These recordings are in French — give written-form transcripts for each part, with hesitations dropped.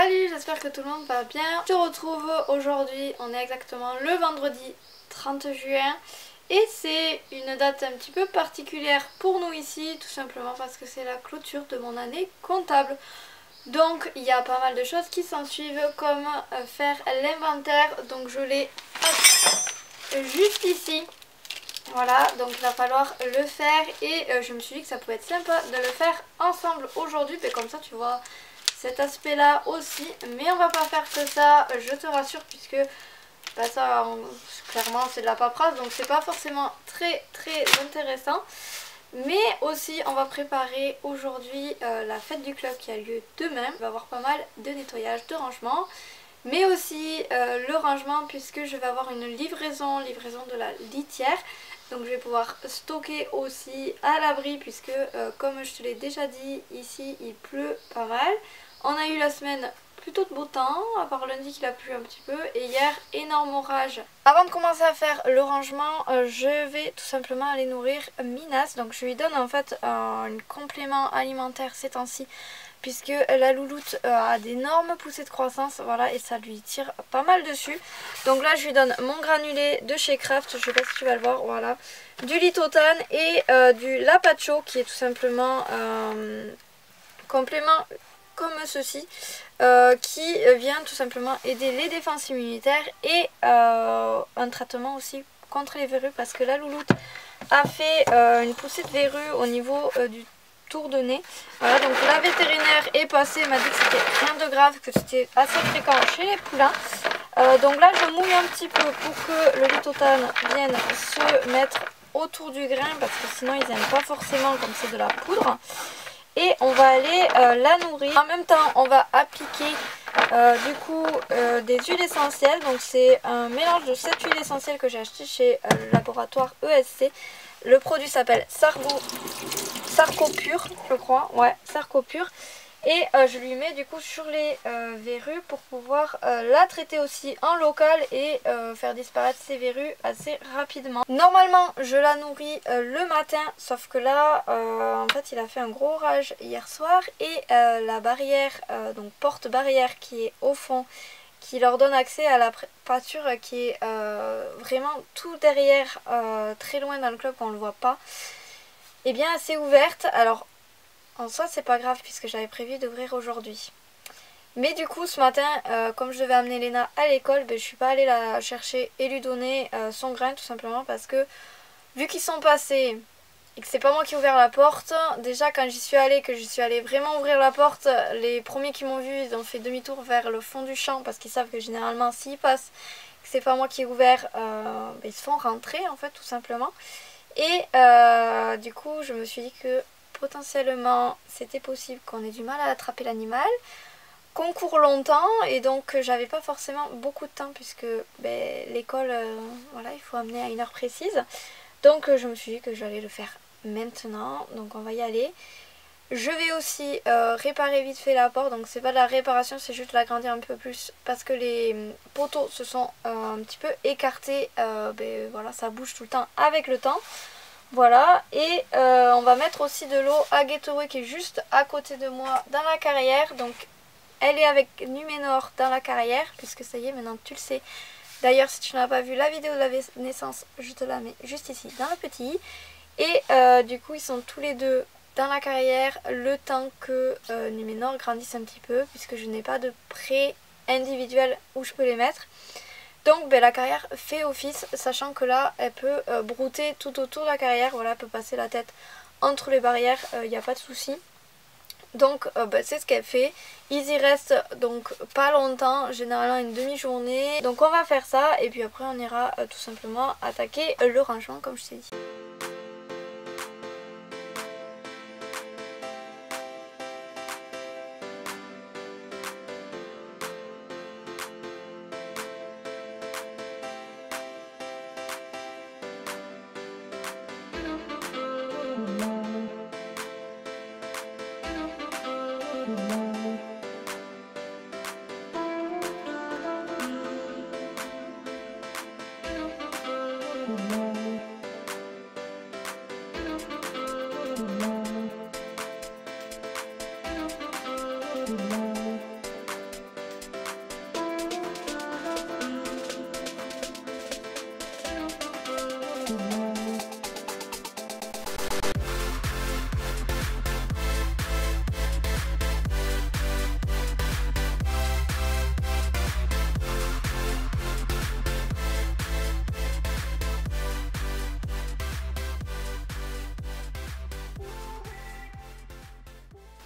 Salut, j'espère que tout le monde va bien. Je te retrouve aujourd'hui, on est exactement le vendredi 30 juin. Et c'est une date un petit peu particulière pour nous ici, tout simplement parce que c'est la clôture de mon année comptable. Donc il y a pas mal de choses qui s'en suivent, comme faire l'inventaire. Donc je l'ai juste ici. Voilà, donc il va falloir le faire et je me suis dit que ça pouvait être sympa de le faire ensemble aujourd'hui. Mais comme ça tu vois cet aspect là aussi, mais on va pas faire que ça, je te rassure, puisque bah ça clairement c'est de la paperasse, donc c'est pas forcément très intéressant. Mais aussi on va préparer aujourd'hui la fête du club qui a lieu demain. Il va y avoir pas mal de nettoyage, de rangement, mais aussi le rangement, puisque je vais avoir une livraison de la litière. Donc je vais pouvoir stocker aussi à l'abri, puisque comme je te l'ai déjà dit, ici il pleut pas mal. On a eu la semaine plutôt de beau temps, à part lundi qu'il a plu un petit peu, et hier énorme orage. Avant de commencer à faire le rangement, je vais tout simplement aller nourrir Minas. Donc je lui donne en fait un complément alimentaire ces temps-ci, puisque la louloute a d'énormes poussées de croissance, voilà, et ça lui tire pas mal dessus. Donc là je lui donne mon granulé de chez Kraft, je sais pas si tu vas le voir, voilà, du Litotane et du Lapacho, qui est tout simplement complément comme ceci, qui vient tout simplement aider les défenses immunitaires et un traitement aussi contre les verrues, parce que la louloute a fait une poussée de verrues au niveau du tour de nez. Voilà, donc la vétérinaire est passée, m'a dit que c'était rien de grave, que c'était assez fréquent chez les poulains. Donc là je mouille un petit peu pour que le Litotane vienne se mettre autour du grain, parce que sinon ils n'aiment pas forcément comme c'est de la poudre. Et on va aller la nourrir. En même temps on va appliquer du coup des huiles essentielles. Donc c'est un mélange de 7 huiles essentielles que j'ai acheté chez le laboratoire ESC. Le produit s'appelle Sarcopure, je crois. Ouais, Sarcopure. Et je lui mets du coup sur les verrues pour pouvoir la traiter aussi en local et faire disparaître ces verrues assez rapidement. Normalement je la nourris le matin, sauf que là en fait il a fait un gros orage hier soir, et la barrière, donc porte barrière qui est au fond, qui leur donne accès à la pâture, qui est vraiment tout derrière, très loin dans le club, on ne le voit pas, et bien assez ouverte. Alors en soi c'est pas grave, puisque j'avais prévu d'ouvrir aujourd'hui. Mais du coup ce matin, comme je devais amener Léna à l'école, je suis pas allée la chercher et lui donner son grain, tout simplement parce que vu qu'ils sont passés et que c'est pas moi qui ai ouvert la porte, déjà quand j'y suis allée, que j'y suis allée vraiment ouvrir la porte, les premiers qui m'ont vu ils ont fait demi-tour vers le fond du champ, parce qu'ils savent que généralement s'ils passent, que c'est pas moi qui ai ouvert, ils se font rentrer en fait, tout simplement. Et du coup je me suis dit que potentiellement c'était possible qu'on ait du mal à attraper l'animal, qu'on court longtemps, et donc j'avais pas forcément beaucoup de temps, puisque l'école, voilà, il faut amener à une heure précise. Donc je me suis dit que j'allais le faire maintenant, donc on va y aller. Je vais aussi réparer vite fait la porte, donc c'est pas de la réparation, c'est juste l'agrandir un peu plus, parce que les poteaux se sont un petit peu écartés, voilà, ça bouge tout le temps avec le temps. Voilà, et on va mettre aussi de l'eau à Gatorade qui est juste à côté de moi dans la carrière. Donc elle est avec Numénor dans la carrière, puisque ça y est, maintenant tu le sais. D'ailleurs si tu n'as pas vu la vidéo de la naissance, je te la mets juste ici dans le petit i. Et du coup ils sont tous les deux dans la carrière le temps que Numénor grandisse un petit peu, puisque je n'ai pas de pré individuel où je peux les mettre. Donc la carrière fait office, sachant que là elle peut brouter tout autour de la carrière, voilà, elle peut passer la tête entre les barrières, il n'y a pas de souci. Donc c'est ce qu'elle fait. Ils y restent donc pas longtemps, généralement une demi-journée. Donc on va faire ça, et puis après on ira tout simplement attaquer le rangement comme je t'ai dit.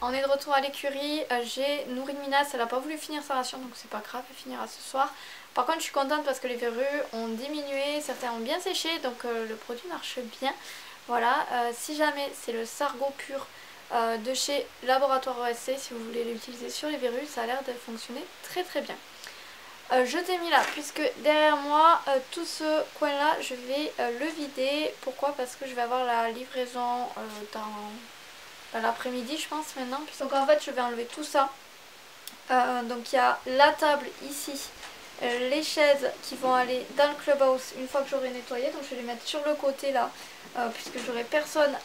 On est de retour à l'écurie, j'ai nourri Minas, elle n'a pas voulu finir sa ration donc c'est pas grave, elle finira ce soir. Par contre je suis contente parce que les verrues ont diminué, certains ont bien séché donc le produit marche bien. Voilà, si jamais c'est le Sargo pur de chez Laboratoire OSC, si vous voulez l'utiliser sur les verrues, ça a l'air de fonctionner très très bien. Je t'ai mis là puisque derrière moi tout ce coin là je vais le vider. Pourquoi? Parce que je vais avoir la livraison dans l'après-midi je pense maintenant. Donc en fait je vais enlever tout ça. Donc il y a la table ici, les chaises qui vont aller dans le clubhouse une fois que j'aurai nettoyé. Donc je vais les mettre sur le côté là puisque j'aurai personne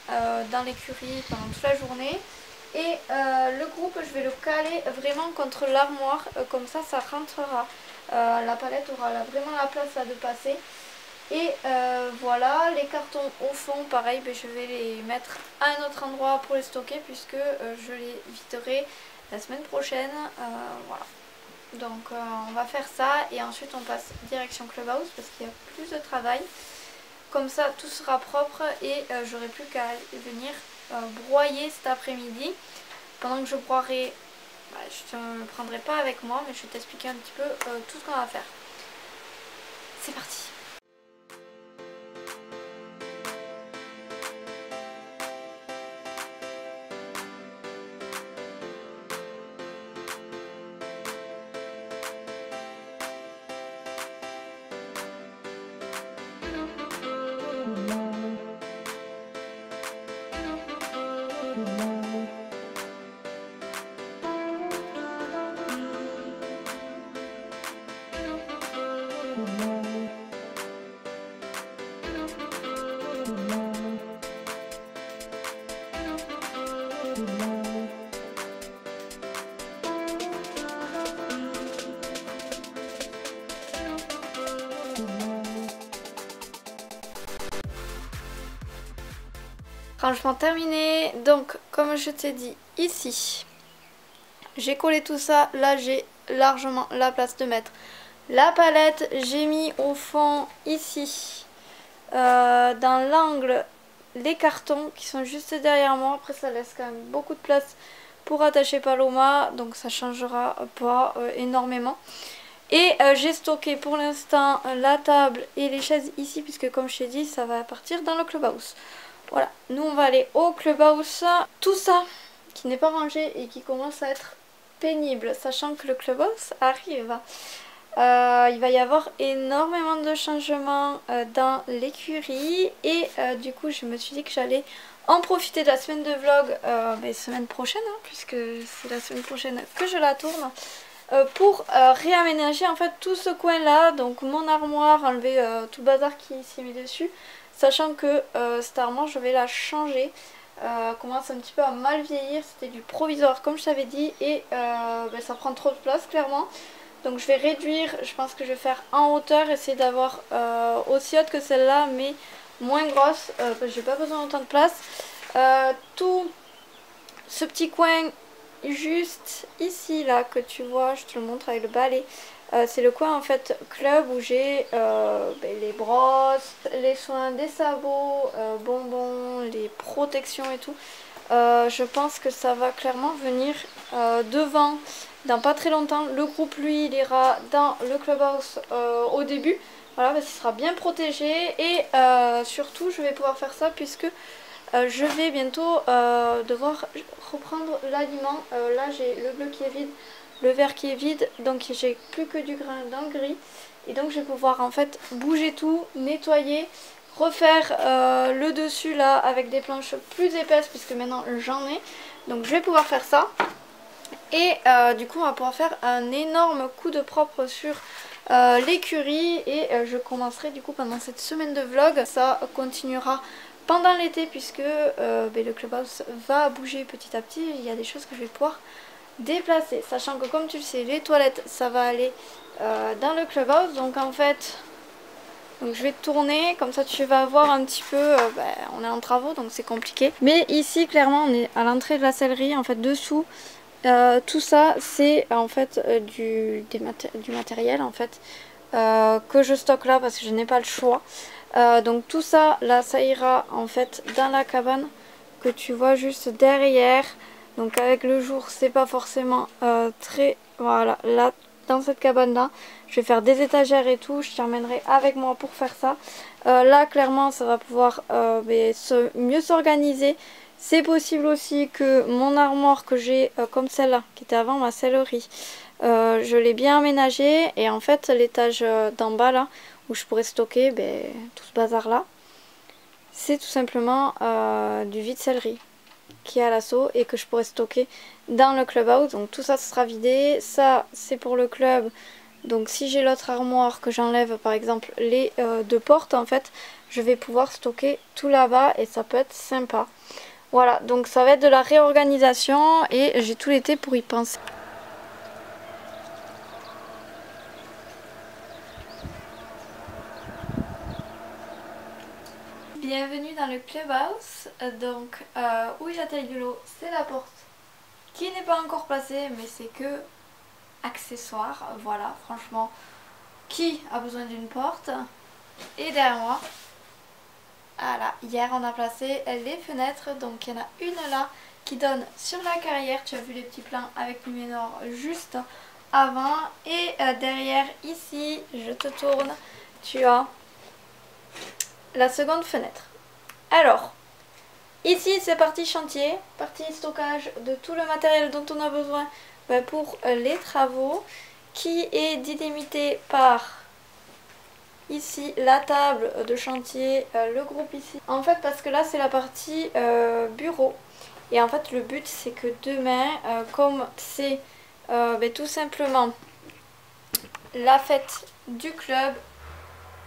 dans l'écurie pendant toute la journée. Et le groupe je vais le caler vraiment contre l'armoire, comme ça rentrera. La palette aura vraiment la place là de passer. Et voilà, les cartons au fond pareil, je vais les mettre à un autre endroit pour les stocker puisque je les viderai la semaine prochaine. Voilà, donc on va faire ça et ensuite on passe direction Clubhouse parce qu'il y a plus de travail. Comme ça tout sera propre et j'aurai plus qu'à venir broyer cet après-midi. Pendant que je broierai, je ne le prendrai pas avec moi mais je vais t'expliquer un petit peu tout ce qu'on va faire. C'est parti. Rangement terminé, donc comme je t'ai dit ici, j'ai collé tout ça, là j'ai largement la place de mettre la palette, j'ai mis au fond ici, dans l'angle, les cartons qui sont juste derrière moi, après ça laisse quand même beaucoup de place pour attacher Paloma, donc ça changera pas énormément. Et j'ai stocké pour l'instant la table et les chaises ici, puisque comme je t'ai dit, ça va partir dans le clubhouse. Voilà, nous on va aller au clubhouse. Tout ça qui n'est pas rangé et qui commence à être pénible, sachant que le clubhouse arrive. Il va y avoir énormément de changements dans l'écurie et du coup je me suis dit que j'allais en profiter de la semaine de vlog, semaine prochaine, hein, puisque c'est la semaine prochaine que je la tourne. Pour réaménager en fait tout ce coin là, donc mon armoire, enlever tout le bazar qui s'y met dessus, sachant que cette armoire je vais la changer, commence un petit peu à mal vieillir, c'était du provisoire comme je t'avais dit et ça prend trop de place clairement, donc je vais réduire, je pense que je vais faire en hauteur, essayer d'avoir aussi haute que celle-là mais moins grosse, parce que j'ai pas besoin d'autant de place. Tout ce petit coin juste ici là que tu vois, je te le montre avec le balai, c'est le coin en fait club où j'ai les brosses, les soins des sabots, bonbons, les protections et tout. Je pense que ça va clairement venir devant dans pas très longtemps. Le groupe lui il ira dans le clubhouse au début, voilà, parce qu'il sera bien protégé et surtout je vais pouvoir faire ça puisque je vais bientôt devoir reprendre l'aliment. Là j'ai le bleu qui est vide, le vert qui est vide, donc j'ai plus que du grain dans le gris. Et donc je vais pouvoir en fait bouger tout, nettoyer, refaire le dessus là avec des planches plus épaisses puisque maintenant j'en ai. Donc je vais pouvoir faire ça. Et du coup on va pouvoir faire un énorme coup de propre sur l'écurie. Et je commencerai du coup pendant cette semaine de vlog. Ça continuera pendant l'été puisque le clubhouse va bouger petit à petit. Il y a des choses que je vais pouvoir déplacer, sachant que comme tu le sais les toilettes ça va aller dans le clubhouse, donc en fait je vais tourner comme ça tu vas voir un petit peu, on est en travaux donc c'est compliqué, mais ici clairement on est à l'entrée de la sellerie en fait dessous. Tout ça c'est en fait du matériel en fait que je stocke là parce que je n'ai pas le choix. Donc tout ça là ça ira en fait dans la cabane que tu vois juste derrière. Donc avec le jour c'est pas forcément très... Voilà, là dans cette cabane là je vais faire des étagères et tout, je t'emmènerai avec moi pour faire ça. Là clairement ça va pouvoir mieux s'organiser. C'est possible aussi que mon armoire que j'ai comme celle-là qui était avant ma sellerie, je l'ai bien aménagée et en fait l'étage d'en bas là où je pourrais stocker tout ce bazar là, c'est tout simplement du vide-sellerie qui est à l'assaut et que je pourrais stocker dans le clubhouse. Donc tout ça sera vidé, ça c'est pour le club. Donc si j'ai l'autre armoire que j'enlève par exemple les deux portes en fait, je vais pouvoir stocker tout là-bas et ça peut être sympa. Voilà, donc ça va être de la réorganisation et j'ai tout l'été pour y penser. Bienvenue dans le clubhouse. Donc où j'atterris de l'eau, c'est la porte qui n'est pas encore placée mais c'est que accessoire. Voilà, franchement, qui a besoin d'une porte? Et derrière moi, voilà, hier on a placé les fenêtres. Donc il y en a une là qui donne sur la carrière. Tu as vu les petits plans avec Numénor juste avant. Et derrière ici, je te tourne, tu as la seconde fenêtre. Alors, ici c'est partie chantier, partie stockage de tout le matériel dont on a besoin pour les travaux, qui est délimité par ici la table de chantier, le groupe ici. En fait parce que là c'est la partie bureau. Et en fait le but c'est que demain, comme c'est tout simplement la fête du club,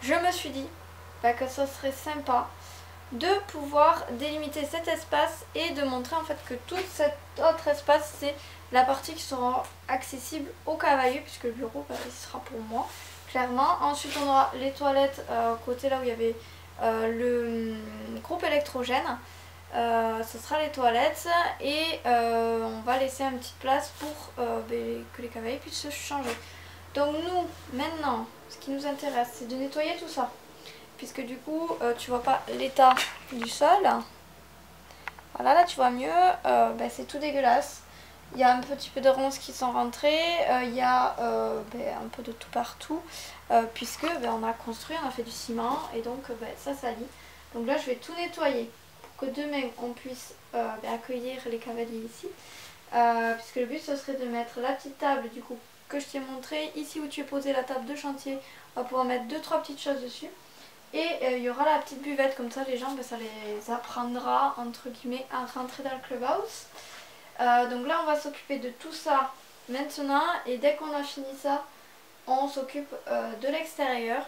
je me suis dit que ça serait sympa de pouvoir délimiter cet espace et de montrer en fait que tout cet autre espace c'est la partie qui sera accessible aux cavaliers, puisque le bureau il sera pour moi clairement. Ensuite on aura les toilettes côté là où il y avait le groupe électrogène, ce sera les toilettes et on va laisser une petite place pour que les cavaliers puissent se changer. Donc nous maintenant ce qui nous intéresse c'est de nettoyer tout ça, puisque du coup tu vois pas l'état du sol. Voilà, là tu vois mieux, c'est tout dégueulasse. Il y a un petit peu de ronces qui sont rentrées, il y a un peu de tout partout, puisque on a construit, on a fait du ciment et donc ça salit. Donc là je vais tout nettoyer pour que demain on puisse accueillir les cavaliers ici, puisque le but ce serait de mettre la petite table du coup que je t'ai montré, ici où tu as posé la table de chantier, on va pouvoir mettre 2-3 petites choses dessus. Et il y aura la petite buvette, comme ça les gens, ça les apprendra entre guillemets à rentrer dans le clubhouse. Donc là on va s'occuper de tout ça maintenant et dès qu'on a fini ça, on s'occupe de l'extérieur.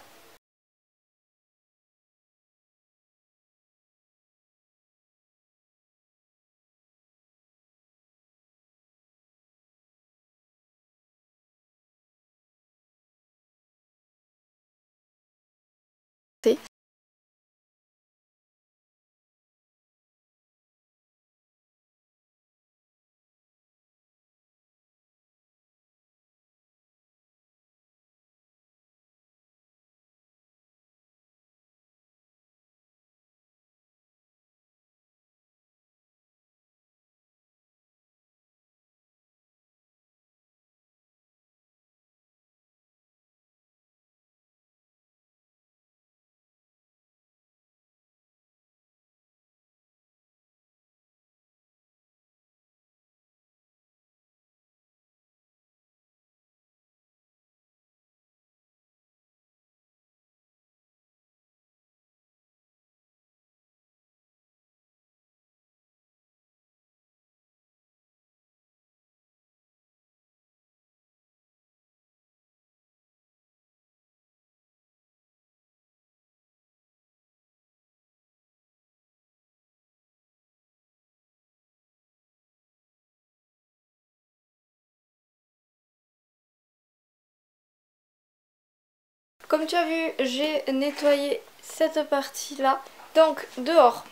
Comme tu as vu, j'ai nettoyé cette partie là. Donc dehors,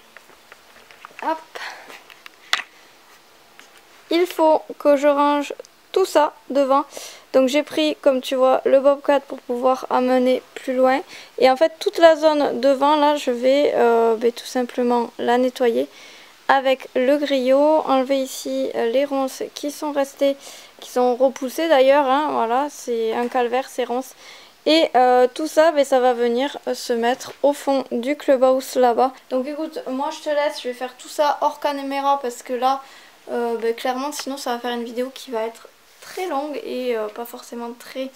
hop, il faut que je range tout ça devant. Donc j'ai pris, comme tu vois, le bobcat pour pouvoir amener plus loin. Et en fait toute la zone devant là je vais tout simplement la nettoyer avec le griot, enlever ici les ronces qui sont restées, qui sont repoussées d'ailleurs, hein, voilà, c'est un calvaire ces ronces. Et tout ça, ben, ça va venir se mettre au fond du clubhouse là-bas. Donc écoute, moi je te laisse, je vais faire tout ça hors caméra parce que là, ben, clairement sinon ça va faire une vidéo qui va être très longue et pas forcément très,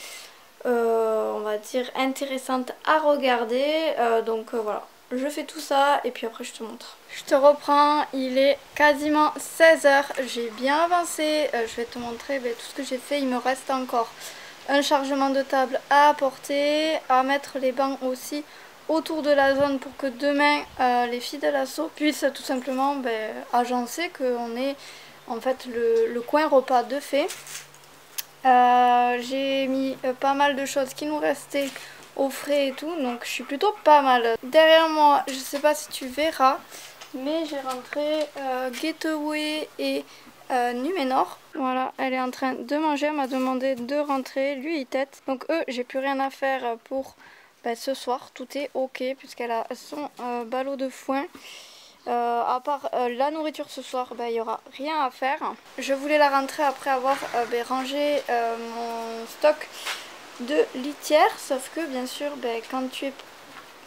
on va dire, intéressante à regarder. Donc voilà, je fais tout ça et puis après je te montre. Je te reprends, il est quasiment 16 h, j'ai bien avancé, je vais te montrer ben, tout ce que j'ai fait, il me reste encore un chargement de table à apporter, à mettre les bancs aussi autour de la zone pour que demain les filles de l'assaut puissent tout simplement agencer qu'on ait en fait le coin repas de fait. J'ai mis pas mal de choses qui nous restaient au frais et tout, donc je suis plutôt pas mal. Derrière moi, je sais pas si tu verras, mais j'ai rentré Getaway et Numénor. Voilà, elle est en train de manger, elle m'a demandé de rentrer, lui il tète. Donc eux, j'ai plus rien à faire pour ce soir, tout est ok puisqu'elle a son ballot de foin. À part la nourriture ce soir, il n'y aura rien à faire. Je voulais la rentrer après avoir rangé mon stock de litière, sauf que bien sûr quand tu es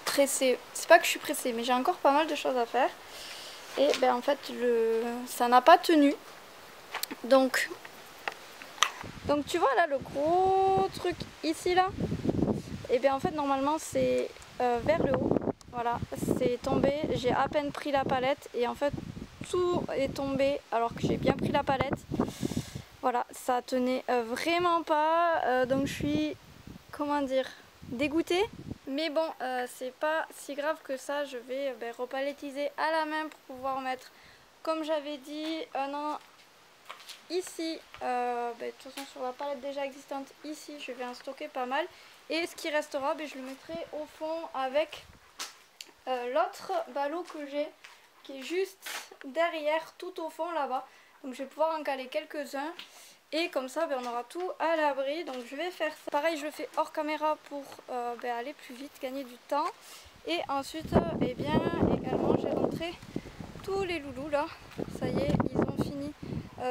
pressé, c'est pas que je suis pressée, mais j'ai encore pas mal de choses à faire. Et en fait ça n'a pas tenu. Donc tu vois là le gros truc ici là, et bien en fait normalement c'est vers le haut. Voilà, c'est tombé, j'ai à peine pris la palette et en fait tout est tombé alors que j'ai bien pris la palette. Voilà, ça tenait vraiment pas, donc je suis, comment dire, dégoûtée. Mais bon, c'est pas si grave que ça, je vais repalettiser à la main pour pouvoir mettre, comme j'avais dit, un an ici, de toute façon sur la palette déjà existante ici, je vais en stocker pas mal. Et ce qui restera, je le mettrai au fond avec l'autre ballot que j'ai, qui est juste derrière, tout au fond là-bas. Donc je vais pouvoir en caler quelques-uns. Et comme ça, on aura tout à l'abri. Donc je vais faire ça. Pareil, je le fais hors caméra pour aller plus vite, gagner du temps. Et ensuite, également, j'ai rentré tous les loulous là. Ça y est, ils ont fini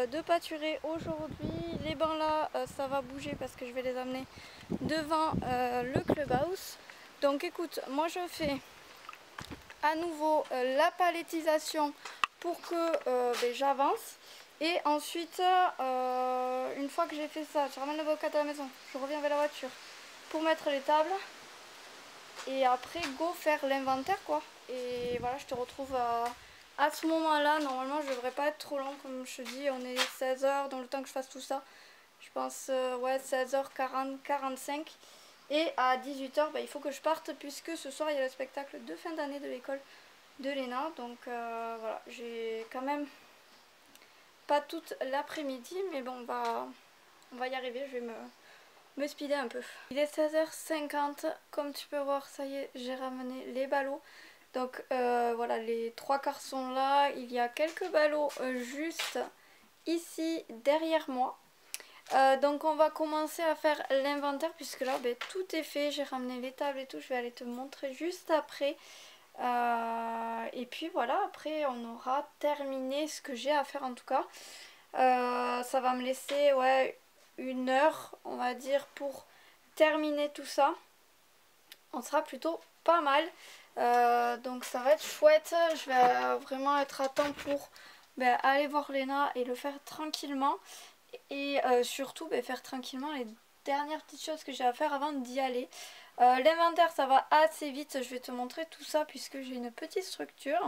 de pâturer aujourd'hui. Les bancs là, ça va bouger parce que je vais les amener devant le clubhouse. Donc écoute, moi je fais à nouveau la palettisation pour que j'avance. Et ensuite, une fois que j'ai fait ça, je ramène le bocal à la maison, je reviens vers la voiture pour mettre les tables. Et après, go faire l'inventaire quoi. Et voilà, je te retrouve à ce moment-là. Normalement, je devrais pas être trop long, comme je te dis, on est 16 h, dans le temps que je fasse tout ça. Je pense, ouais, 16h40, 45. Et à 18 h, il faut que je parte puisque ce soir, il y a le spectacle de fin d'année de l'école de Léna. Donc voilà, j'ai quand même pas toute l'après-midi, mais bon, on va y arriver, je vais me speeder un peu. Il est 16h50, comme tu peux voir, ça y est, j'ai ramené les ballots. Donc voilà, les 3/4 sont là, il y a quelques ballots juste ici derrière moi. Donc on va commencer à faire l'inventaire puisque là tout est fait, j'ai ramené les tables et tout, je vais aller te montrer juste après. Et puis voilà, après on aura terminé ce que j'ai à faire en tout cas. Ça va me laisser ouais, 1 heure on va dire pour terminer tout ça. On sera plutôt pas mal. Donc ça va être chouette, je vais vraiment être à temps pour aller voir Léna et le faire tranquillement. Et surtout faire tranquillement les dernières petites choses que j'ai à faire avant d'y aller. L'inventaire ça va assez vite, je vais te montrer tout ça puisque j'ai une petite structure.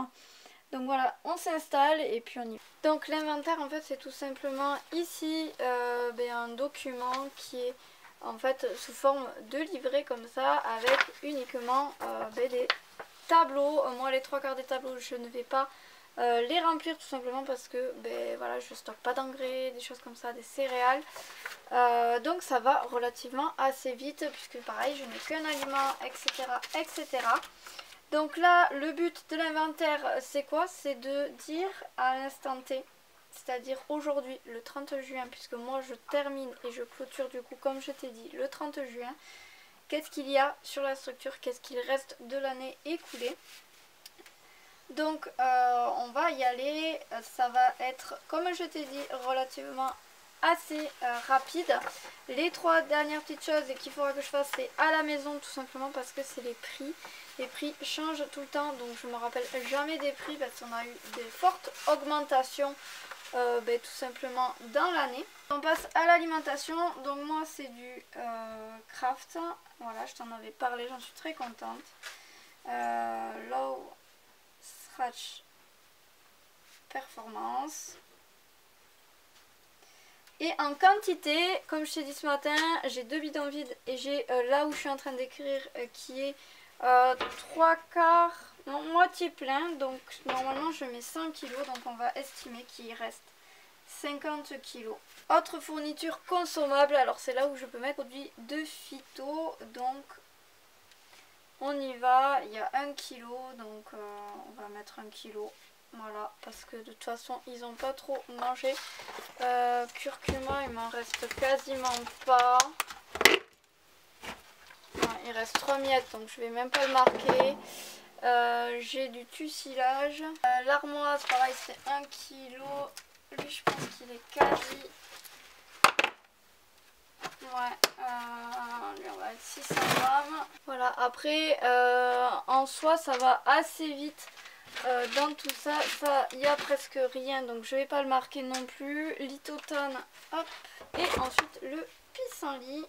Donc voilà, on s'installe et puis on y va. Donc l'inventaire en fait c'est tout simplement ici un document qui est en fait sous forme de livret comme ça avec uniquement des tableaux. Moi les 3/4 des tableaux je ne vais pas les remplir tout simplement parce que voilà, je stocke pas d'engrais, des choses comme ça, des céréales. Donc ça va relativement assez vite puisque pareil je n'ai qu'un aliment etc etc. Donc là le but de l'inventaire c'est quoi? C'est de dire à l'instant T, c'est-à-dire aujourd'hui le 30 juin puisque moi je termine et je clôture du coup comme je t'ai dit le 30 juin. Qu'est-ce qu'il y a sur la structure? Qu'est-ce qu'il reste de l'année écoulée? Donc on va y aller, ça va être, comme je t'ai dit, relativement assez rapide. Les 3 dernières petites choses qu'il faudra que je fasse, c'est à la maison, tout simplement parce que c'est les prix. Les prix changent tout le temps, donc je me rappelle jamais des prix parce qu'on a eu des fortes augmentations tout simplement dans l'année. On passe à l'alimentation. Donc moi c'est du Kraft. Voilà, je t'en avais parlé, j'en suis très contente. Low Stretch Performance. Et en quantité, comme je t'ai dit ce matin, j'ai 2 bidons vides et j'ai là où je suis en train d'écrire qui est 3 quarts, non, moitié plein. Donc normalement je mets 100 kg, donc on va estimer qu'il reste 50 kg. Autre fourniture consommable, alors c'est là où je peux mettre produits de phyto. Donc on y va, il y a 1 kg, donc on va mettre 1 kg. Voilà, parce que de toute façon ils n'ont pas trop mangé. Curcuma, il m'en reste quasiment pas. Ouais, il reste 3 miettes, donc je vais même pas le marquer. J'ai du tusilage. L'armoise, pareil, c'est 1 kg. Lui, je pense qu'il est quasi. Ouais, lui, on va être 600 grammes. Voilà, après, en soi, ça va assez vite. Dans tout ça, il n'y a presque rien, donc je vais pas le marquer non plus. Litotone, hop, et ensuite le pissenlit.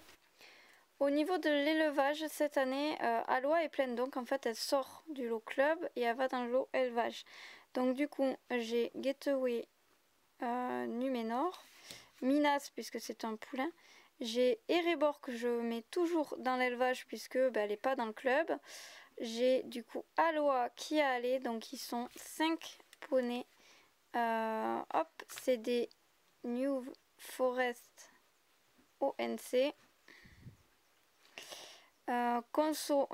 Au niveau de l'élevage, cette année, Aloha est pleine, donc en fait elle sort du lot club et elle va dans le lot élevage. Donc du coup, j'ai Gateway Numénor, Minas puisque c'est un poulain. J'ai Erebor que je mets toujours dans l'élevage puisque elle n'est pas dans le club. J'ai du coup Aloha qui est allé, donc ils sont 5 poneys. Hop, c'est des New Forest ONC. Conso,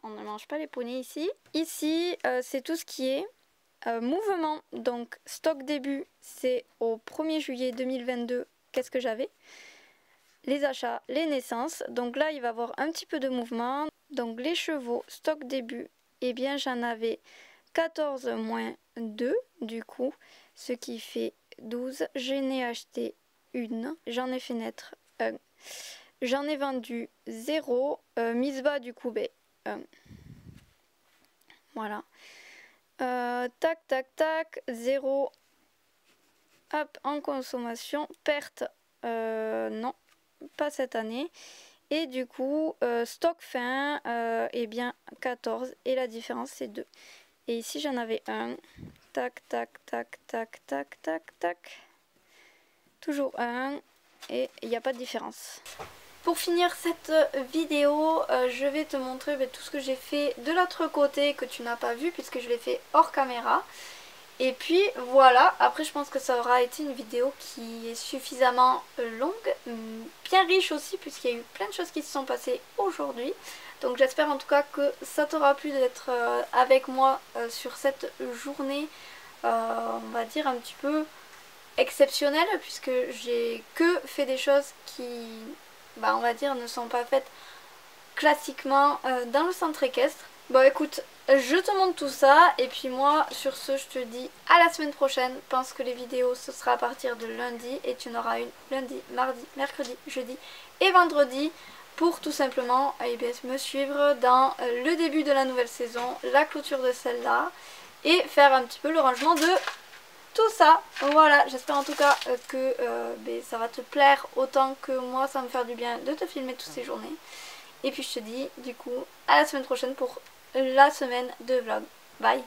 on ne mange pas les poneys ici. Ici, c'est tout ce qui est mouvement. Donc, stock début, c'est au 1er juillet 2022. Qu'est-ce que j'avais? Les achats, les naissances. Donc là, il va y avoir un petit peu de mouvement. Donc les chevaux, stock début, eh bien j'en avais 14 moins 2 du coup, ce qui fait 12. J'en ai acheté une, j'en ai fait naître un. J'en ai vendu 0. Mise bas du coup, 1. Voilà. Tac, tac, tac, 0. Hop, en consommation. Perte, non, pas cette année. Et du coup, stock fin, eh bien 14. Et la différence, c'est 2. Et ici, j'en avais un. Tac, tac, tac, tac, tac, tac, tac. Toujours un. Et il n'y a pas de différence. Pour finir cette vidéo, je vais te montrer tout ce que j'ai fait de l'autre côté que tu n'as pas vu puisque je l'ai fait hors caméra. Et puis voilà, après je pense que ça aura été une vidéo qui est suffisamment longue, bien riche aussi puisqu'il y a eu plein de choses qui se sont passées aujourd'hui. Donc j'espère en tout cas que ça t'aura plu d'être avec moi sur cette journée, on va dire un petit peu exceptionnelle puisque j'ai que fait des choses qui, on va dire, ne sont pas faites classiquement dans le centre équestre. Bon écoute, je te montre tout ça et puis moi sur ce je te dis à la semaine prochaine. Pense que les vidéos ce sera à partir de lundi et tu en auras une lundi, mardi, mercredi, jeudi et vendredi pour tout simplement me suivre dans le début de la nouvelle saison, la clôture de celle-là et faire un petit peu le rangement de tout ça. Voilà, j'espère en tout cas que ça va te plaire autant que moi, ça va me faire du bien de te filmer toutes ces journées. Et puis je te dis du coup à la semaine prochaine pour la semaine de vlog. Bye!